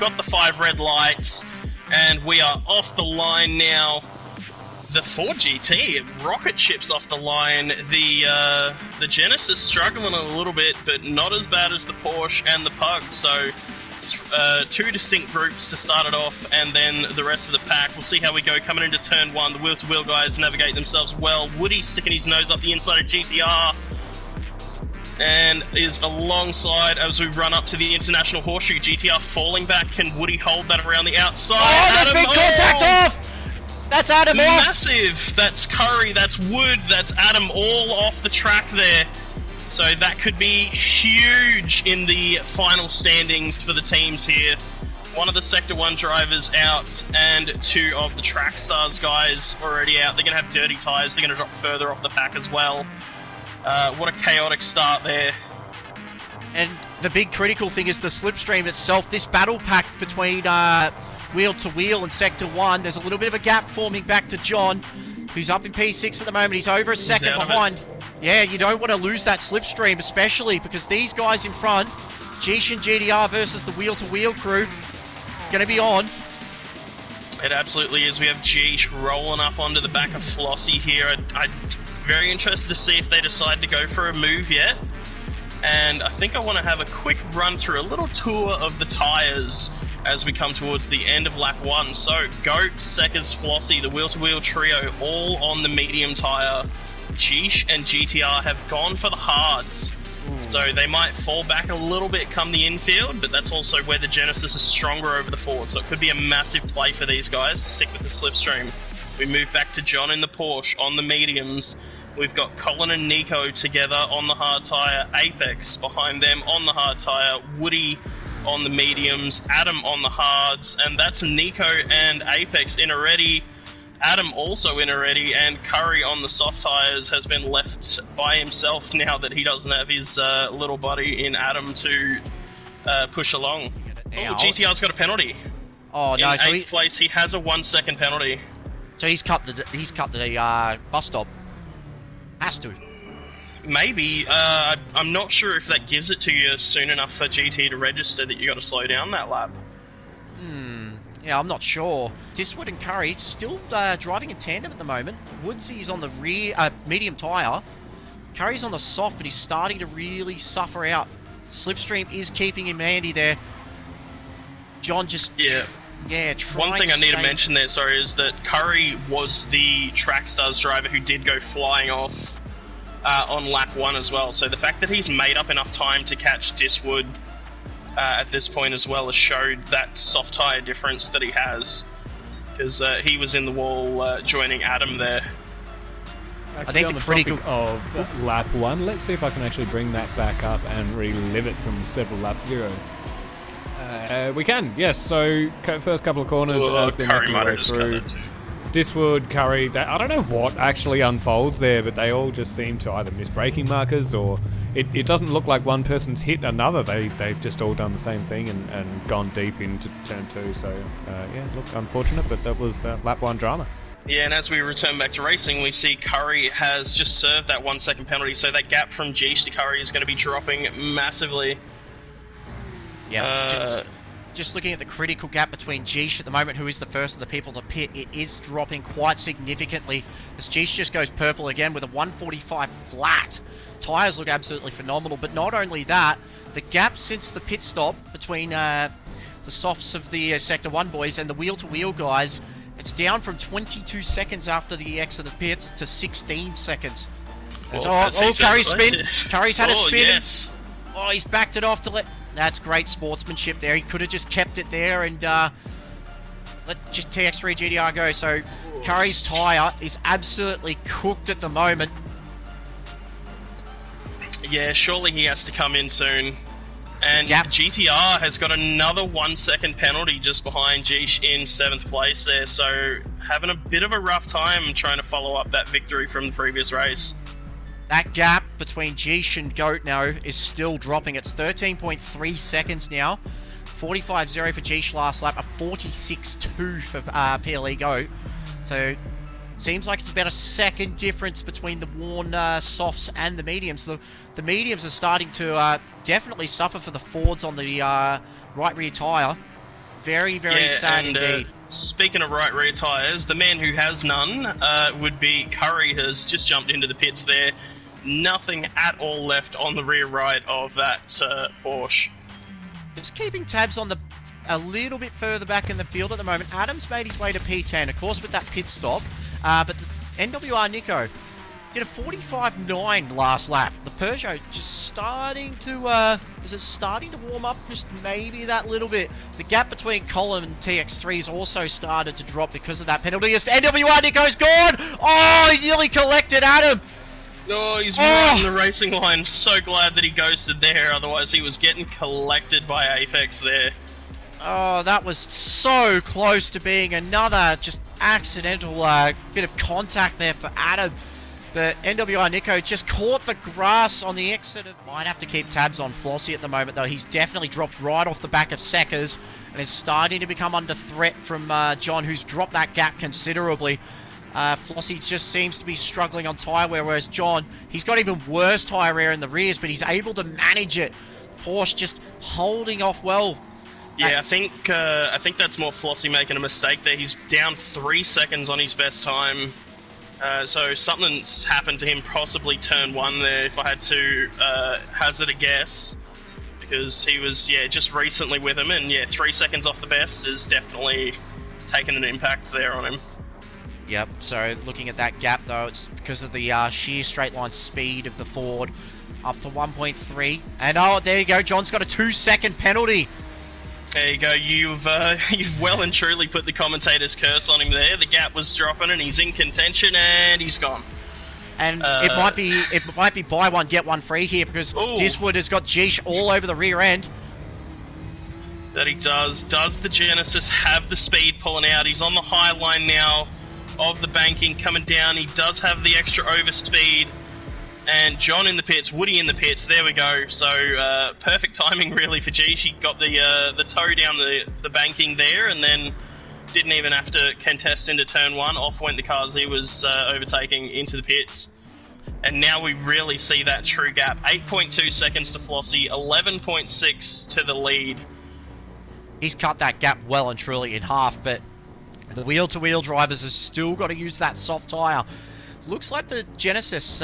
got the 5 red lights, and we are off the line now. The Ford GT rocket ships off the line. The Genesis struggling a little bit, but not as bad as the Porsche and the Pug. So 2 distinct groups to start it off, and then the rest of the pack. We'll see how we go coming into turn 1. The wheel-to-wheel guys navigate themselves well. Woody sticking his nose up the inside of GTR, and is alongside as we run up to the International Horseshoe. GTR falling back. Can Woody hold that around the outside? Oh, there's big contact off! That's Adam Massive! That's Curry, that's Wood, that's Adam all off the track there. So that could be huge in the final standings for the teams here. One of the Sector 1 drivers out, and 2 of the Track Stars guys already out. They're going to have dirty tyres. They're going to drop further off the pack as well. What a chaotic start there. And the big critical thing is the slipstream itself. This battle pack between wheel to wheel and Sector 1, there's a little bit of a gap forming back to John, who's up in P6 at the moment. He's over a second behind. Yeah, you don't want to lose that slipstream, especially because these guys in front, Geesh and GDR versus the wheel to wheel crew, it's going to be on. It absolutely is. We have Geesh rolling up onto the back of Flossie here. I'm very interested to see if they decide to go for a move yet. And I think I want to have a quick run through a little tour of the tyres as we come towards the end of lap 1. So, Goat, Seckers, Flossie, the wheel-to-wheel trio, all on the medium tyre. Geesh and GTR have gone for the hards. So they might fall back a little bit come the infield, but that's also where the Genesis is stronger over the Ford. So it could be a massive play for these guys to stick with the slipstream. We move back to John in the Porsche on the mediums. We've got Colin and Nico together on the hard tyre. Apex behind them on the hard tyre. Woody on the mediums. Adam on the hards. And that's Nico and Apex in already. Adam also in already. And Curry on the soft tyres has been left by himself now that he doesn't have his little buddy in Adam to push along. Oh, GTR's got a penalty. Oh no! In 8th place, he has a 1 second penalty. So he's cut the bus stop. Has to. Maybe. I'm not sure if that gives it to you soon enough for GT to register that you got to slow down that lap. Yeah, I'm not sure. Diswood and Curry still driving in tandem at the moment. Woodsy's on the rear medium tyre. Curry's on the soft, but he's starting to really suffer out. Slipstream is keeping him handy there. John just... Yeah, one thing I need to mention there, sorry, is that Curry was the Trackstars driver who did go flying off on lap 1 as well. So the fact that he's made up enough time to catch Diswood at this point as well has showed that soft tyre difference that he has. Because he was in the wall joining Adam there. Actually, I think on the topic of lap 1, let's see if I can actually bring that back up and relive it from several laps 0. We can, yes. So first couple of corners as they're making their way through. Diswood, Curry, I don't know what actually unfolds there, but they all just seem to either miss braking markers or it doesn't look like one person's hit another. They've just all done the same thing and gone deep into turn 2. So yeah, look, unfortunate, but that was lap 1 drama. Yeah, and as we return back to racing, we see Curry has just served that 1 second penalty, so that gap from Geesh to Curry is going to be dropping massively. Yeah, just looking at the critical gap between Geesh at the moment, who is the first of the people to pit, it is dropping quite significantly as Geesh just goes purple again with a 145 flat. Tyres look absolutely phenomenal, but not only that, the gap since the pit stop between the softs of the Sector 1 boys and the wheel-to-wheel guys, it's down from 22 seconds after the exit of the pits to 16 seconds. Curry's spin. Curry's had a spin. Yes. Oh, he's backed it off to let... That's great sportsmanship there. He could have just kept it there and let just TX3 GDR go. So Curry's tyre is absolutely cooked at the moment. Yeah, surely he has to come in soon. And GTR has got another 1 second penalty just behind Geesh in 7th place there. So having a bit of a rough time trying to follow up that victory from the previous race. That gap between Geesh and Goat now is still dropping. It's 13.3 seconds now. 45.0 for Geesh last lap, a 46.2 for PLE Goat. So seems like it's about a second difference between the worn softs and the mediums. The mediums are starting to definitely suffer for the Fords on the right rear tyre. Very, very sad indeed. Speaking of right rear tyres, the man who has none would be Curry, has just jumped into the pits there. Nothing at all left on the rear right of that Porsche. Just keeping tabs on a little bit further back in the field at the moment. Adams made his way to P10, of course, with that pit stop. But the NWR Nico did a 45.9 last lap. The Peugeot just starting to, is it starting to warm up just maybe that little bit? The gap between Colin and TX3's also started to drop because of that penalty. NWR Nico's gone! Oh, he nearly collected Adam! Oh, he's right on the racing line. So glad that he ghosted there, otherwise he was getting collected by Apex there. Oh, that was so close to being another just accidental bit of contact there for Adam. The NWR Nico just caught the grass on the exit of... Might have to keep tabs on Flossie at the moment, though. He's definitely dropped right off the back of Seckers and is starting to become under threat from John, who's dropped that gap considerably. Flossie just seems to be struggling on tyre wear, whereas John, he's got even worse tyre wear in the rears, but he's able to manage it. Porsche just holding off well. Yeah, I think that's more Flossie making a mistake there. He's down 3 seconds on his best time. So something's happened to him, possibly turn 1 there, if I had to hazard a guess. Because he was, just recently with him, and 3 seconds off the best is definitely taken an impact there on him. Yep, so looking at that gap though, it's because of the sheer straight line speed of the Ford, up to 1.3. And oh, there you go, John's got a 2-second penalty. There you go, you've well and truly put the commentator's curse on him there. The gap was dropping and he's in contention and he's gone. And it might be buy one, get one free here, because Diswood has got Geesh all over the rear end. That he does. Does the Genesis have the speed pulling out? He's on the high line now of the banking coming down. He does have the extra overspeed. And John in the pits, Woody in the pits, there we go. So, perfect timing really for G. She got the toe down the banking there and then didn't even have to contest into turn 1. Off went the cars he was overtaking into the pits. And now we really see that true gap. 8.2 seconds to Flossie, 11.6 to the lead. He's cut that gap well and truly in half, but the wheel-to-wheel drivers have still got to use that soft tyre. Looks like the Genesis...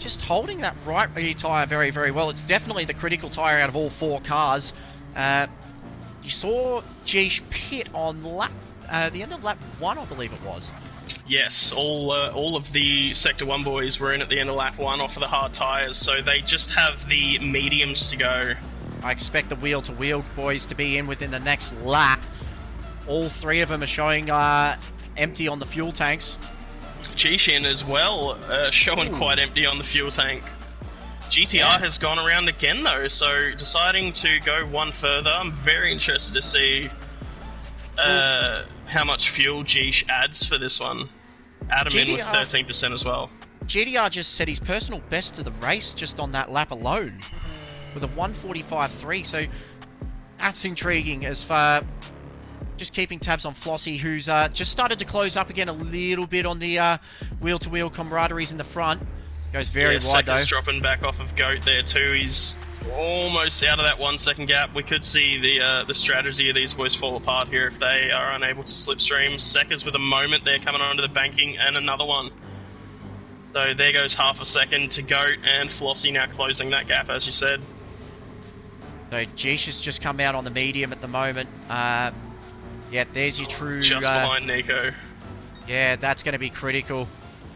just holding that right rear tyre very, very well. It's definitely the critical tyre out of all 4 cars. You saw Geesh pit on the end of lap 1, I believe it was. Yes, all of the Sector 1 boys were in at the end of lap 1 off of the hard tyres, so they just have the mediums to go. I expect the wheel-to-wheel boys to be in within the next lap. All 3 of them are showing empty on the fuel tanks. G-Shin as well, showing quite empty on the fuel tank. GTR has gone around again though, so deciding to go one further. I'm very interested to see how much fuel Geesh adds for this one. Adam in with 13% as well. GTR just set his personal best of the race just on that lap alone, with a 1:45.3, so that's intriguing as far... Just keeping tabs on Flossie, who's just started to close up again a little bit on the wheel-to-wheel camaraderies in the front. Goes very wide though. Dropping back off of Goat there too. He's almost out of that 1 second gap. We could see the strategy of these boys fall apart here if they are unable to slipstream. Seckers with a moment there coming onto the banking and another one. So there goes half a second to Goat and Flossie now closing that gap, as you said. So Geesh has just come out on the medium at the moment. Yeah, there's your true... Just behind Nico. Yeah, that's going to be critical.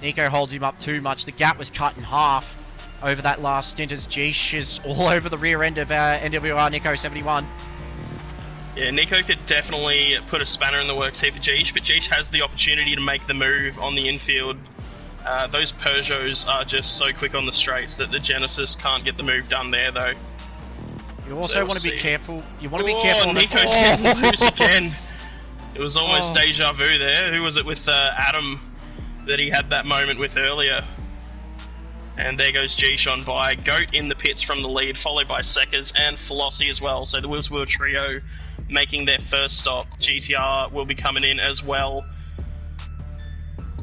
Nico holds him up too much. The gap was cut in half over that last stint as Geesh is all over the rear end of NWR Nico 71. Yeah, Nico could definitely put a spanner in the works here for Geesh, but Geesh has the opportunity to make the move on the infield. Those Peugeots are just so quick on the straights that the Genesis can't get the move done there, though. You also want to be careful. You want to be careful. Nico's getting loose again. It was almost deja vu there. Who was it with Adam that he had that moment with earlier? And there goes Geesh on by. Goat in the pits from the lead, followed by Seckers and Flossie as well. So the wheel-to-wheel trio making their first stop. GTR will be coming in as well.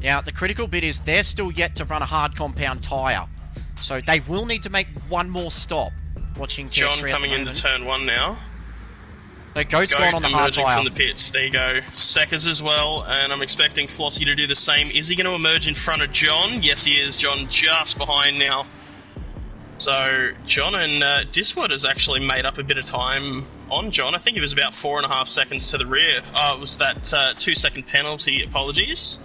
Now, the critical bit is they're still yet to run a hard compound tyre. So they will need to make one more stop. Watching John coming into turn 1 now. So Goat's gone on the hard emerging tyre. from the pits. There you go. Seckers as well, and I'm expecting Flossie to do the same. Is he going to emerge in front of John? Yes, he is. John just behind now. So John and Diswood has actually made up a bit of time on John. I think it was about 4.5 seconds to the rear. It was that 2-second penalty. Apologies.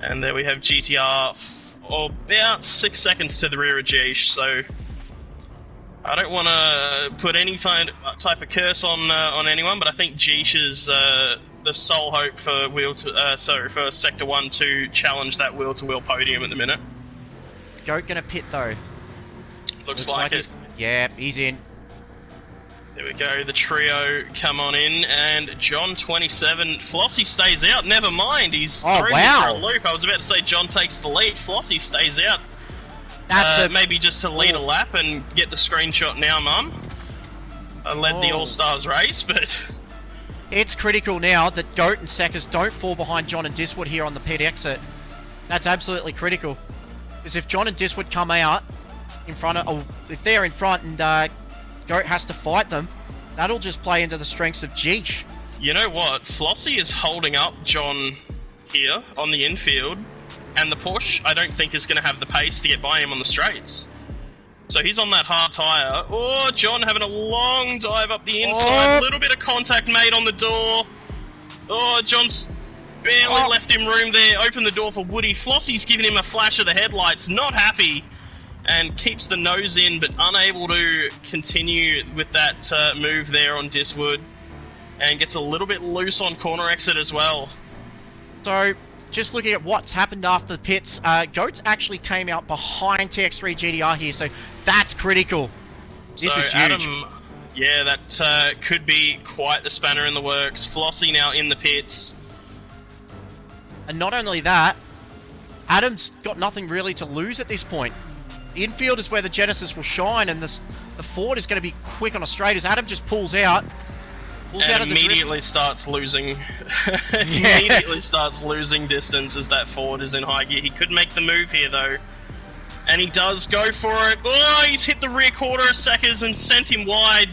And there we have GTR about 6 seconds to the rear of Jeesh. So I don't want to put any type of curse on anyone, but I think Jeesh is the sole hope for for Sector 1 to challenge that wheel-to-wheel podium at the minute. Goat gonna pit though. Looks like it. Yeah, he's in. There we go, the trio come on in, and John 27, Flossie stays out, never mind, he's thrown me for a loop. I was about to say John takes the lead, Flossie stays out. Maybe just to lead a lap and get the screenshot now, Mum. I led the All-Stars race, but... It's critical now that Goat and Seckers don't fall behind John and Diswood here on the pit exit. That's absolutely critical. Because if John and Diswood come out in front of... Or if they're in front and Goat has to fight them, that'll just play into the strengths of Jeesh. You know what? Flossie is holding up John here on the infield, and the Porsche, I don't think, is going to have the pace to get by him on the straights. So he's on that hard tyre. Oh, John having a long dive up the inside. A little bit of contact made on the door. Oh, John's barely left him room there. Opened the door for Woody. Flossie's giving him a flash of the headlights. Not happy. And keeps the nose in, but unable to continue with that move there on Diswood. And gets a little bit loose on corner exit as well. So, just looking at what's happened after the pits, Goats actually came out behind TX3 GDR here, so that's critical. This is huge. Adam, yeah, that could be quite the spanner in the works. Flossie now in the pits. And not only that, Adam's got nothing really to lose at this point. The infield is where the Genesis will shine, and the Ford is going to be quick on a straight as Adam just pulls out. And immediately starts losing. Immediately starts losing distance as that Ford is in high gear. He could make the move here though, and he does go for it. Oh, he's hit the rear quarter of Seckers and sent him wide.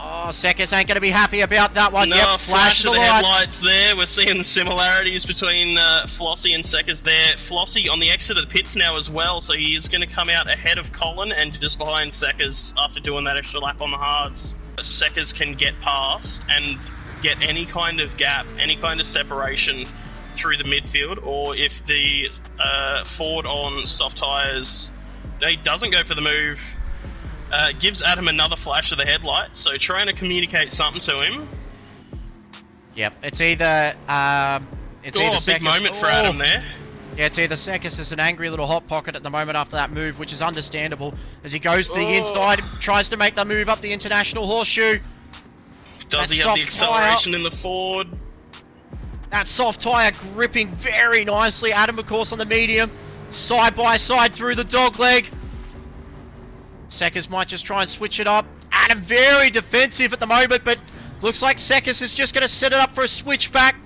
Oh, Seckers ain't going to be happy about that one. No, yep, flash of the headlights there. We're seeing the similarities between Flossie and Seckers there. Flossie on the exit of the pits now as well, so he is going to come out ahead of Colin and just behind Seckers after doing that extra lap on the hards. Seckers can get past and get any kind of gap, any kind of separation through the midfield, or if the Ford on soft tyres, he doesn't go for the move, gives Adam another flash of the headlights, so trying to communicate something to him. Yep, it's either... big moment for Adam there. Yeah, it's either Seckers is an angry little hot pocket at the moment after that move, which is understandable, as he goes to the inside, tries to make the move up the international horseshoe. Does he have the acceleration in the Ford? That soft tyre gripping very nicely. Adam, of course, on the medium. Side by side through the dog leg. Seckers might just try and switch it up. Adam very defensive at the moment, but looks like Seckers is just going to set it up for a switchback.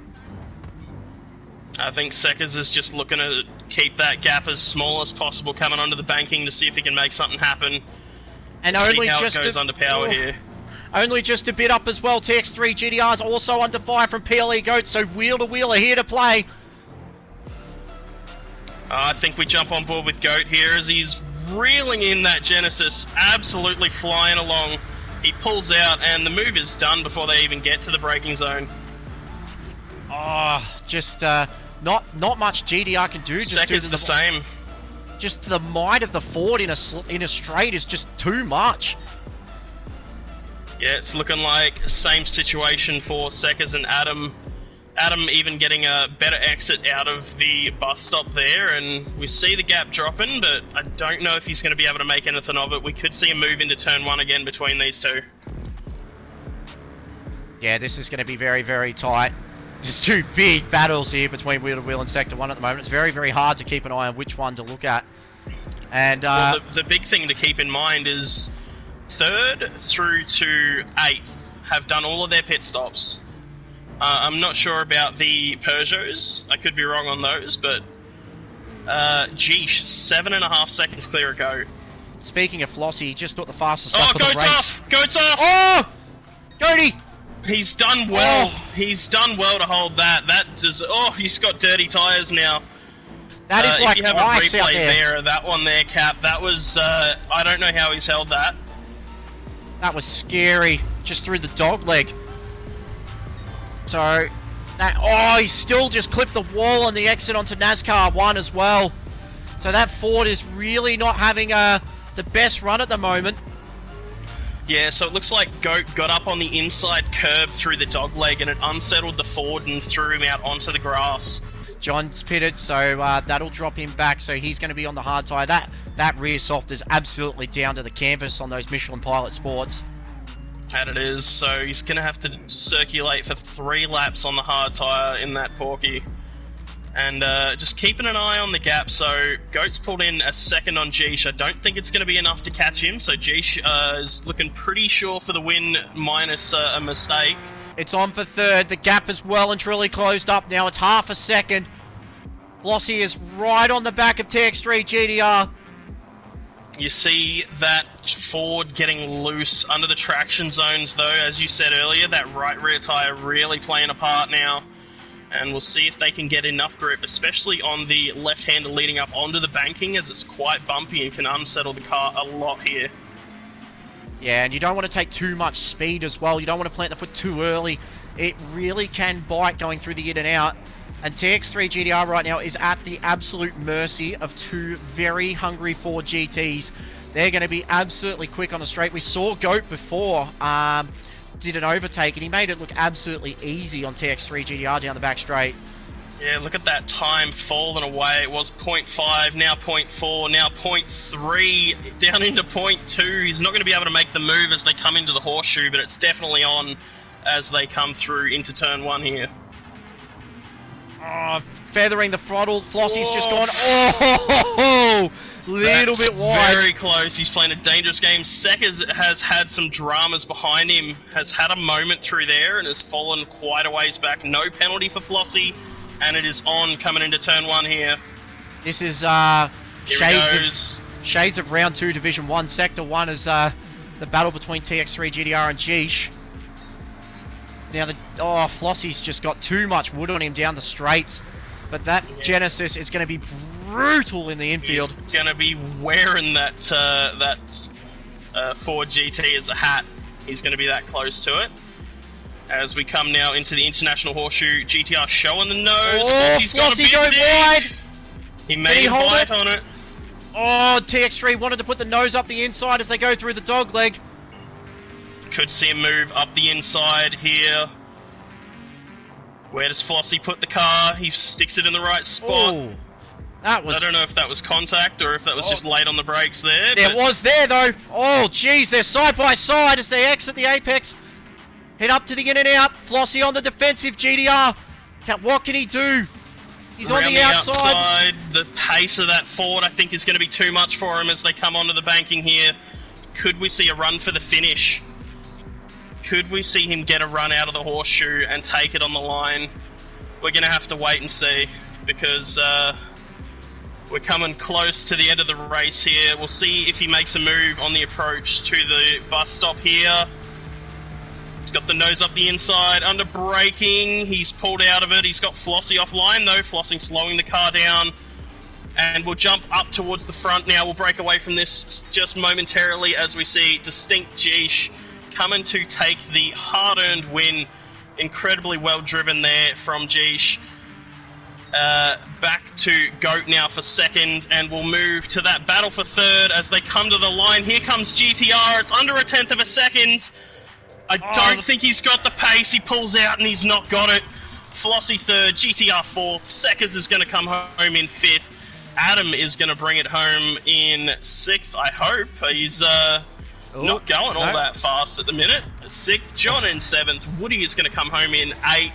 I think Seckers is just looking to keep that gap as small as possible coming onto the banking to see if he can make something happen. And see only how just it goes under power here. Only just a bit up as well. TX3 GDR's also under fire from PLE Goat, so wheel to wheel are here to play. I think we jump on board with Goat here as he's reeling in that Genesis, absolutely flying along. He pulls out and the move is done before they even get to the braking zone. Oh, just not much GDR can do. Seckers the same. Just the might of the Ford in a straight is just too much. Yeah, it's looking like same situation for Seckers and Adam. Adam even getting a better exit out of the bus stop there, and we see the gap dropping, but I don't know if he's going to be able to make anything of it. We could see a move into turn 1 again between these two. Yeah, this is going to be very, very tight. Just two big battles here between wheel to wheel and sector 1 at the moment. It's very, very hard to keep an eye on which one to look at. And well, the big thing to keep in mind is 3rd through to 8th have done all of their pit stops. I'm not sure about the Peugeots. I could be wrong on those, but Jeesh, 7.5 seconds clear of Goat. Speaking of Flossie, he just got the fastest lap of the race. Goat's off! Goat's off! Oh! Goaty! He's done well. Oh. He's done well to hold that. He's got dirty tyres now. That is like if you have a ice out replay there. of that one there, Cap, that was, I don't know how he's held that. That was scary. Just through the dog leg. So, he still just clipped the wall on the exit onto NASCAR 1 as well. So that Ford is really not having the best run at the moment. Yeah, so it looks like Goat got up on the inside curb through the dog leg and it unsettled the Ford and threw him out onto the grass. John's pitted, so that'll drop him back, so he's going to be on the hard tyre. That rear soft is absolutely down to the canvas on those Michelin Pilot Sports. And it is, so he's going to have to circulate for 3 laps on the hard tyre in that Porky. And just keeping an eye on the gap, so Goat's pulled in a second on Geesh. I don't think it's going to be enough to catch him, so Geesh is looking pretty sure for the win minus a mistake. It's on for third. The gap is well and truly closed up now. It's half a second. Flossie is right on the back of TX3 GTR. You see that Ford getting loose under the traction zones, though, as you said earlier. That right rear tyre really playing a part now. And we'll see if they can get enough grip, especially on the left-hander leading up onto the banking, as it's quite bumpy and can unsettle the car a lot here. Yeah, and you don't want to take too much speed as well. You don't want to plant the foot too early. It really can bite going through the in and out. And TX3 GTR right now is at the absolute mercy of 2 very hungry Ford GTs. They're going to be absolutely quick on the straight. We saw Goat before did an overtake, and he made it look absolutely easy on TX3 GTR down the back straight. Yeah, look at that time falling away. It was 0.5, now 0.4, now 0.3, down into 0.2. He's not going to be able to make the move as they come into the horseshoe, but it's definitely on as they come through into turn 1 here. Oh, feathering the throttle. Flossie's just gone, oh, little bit wide. Very close. He's playing a dangerous game. Seckers has had some dramas behind him, has had a moment through there and has fallen quite a ways back. No penalty for Flossie, and it is on coming into turn 1 here. This is shades of round 2 Division 1. Sector 1 is the battle between TX3 GTR and Geesh. Now, Flossie's just got too much wood on him down the straights. But that Genesis is going to be brutal in the infield. He's going to be wearing that Ford GT as a hat. He's going to be that close to it. As we come now into the International Horseshoe, GTR showing the nose. Flossie's got a big wide. He made a bite on it. Oh, TX3 wanted to put the nose up the inside as they go through the dog leg. Could see him move up the inside here. Where does Flossie put the car? He sticks it in the right spot. Ooh, that was... I don't know if that was contact or if that was just late on the brakes there. It was there, though. Oh, geez, they're side by side as they exit the apex. Head up to the in and out. Flossie on the defensive GTR. What can he do? He's around on the outside. The pace of that Ford, I think, is going to be too much for him as they come onto the banking here. Could we see a run for the finish? Could we see him get a run out of the horseshoe and take it on the line? We're going to have to wait and see, because we're coming close to the end of the race here. We'll see if he makes a move on the approach to the bus stop here. He's got the nose up the inside, under braking. He's pulled out of it. He's got Flossie offline, though. Flossie slowing the car down. And we'll jump up towards the front now. We'll break away from this just momentarily as we see Distinct Geesh coming to take the hard-earned win. Incredibly well driven there from Geesh. Back to Goat now for second, and we'll move to that battle for third as they come to the line. Here comes GTR. It's under 1/10 of a second. I don't think he's got the pace. He pulls out and he's not got it. Flossie third, GTR fourth. Seckers is going to come home in fifth. Adam is going to bring it home in sixth, I hope. He's not going all that fast at the minute. Sixth, John in seventh. Woody is going to come home in eighth.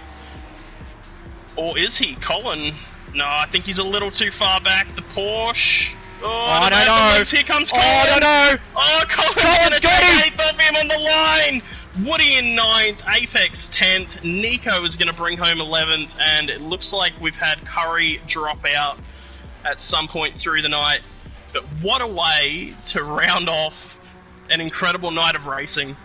Or is he? Colin? No, I think he's a little too far back. The Porsche. I don't know. Here comes Colin. I don't know. Oh, Colin's going to take eighth off him on the line. Woody in 9th, Apex 10th, Nico is going to bring home 11th, and it looks like we've had Curry drop out at some point through the night. But what a way to round off an incredible night of racing.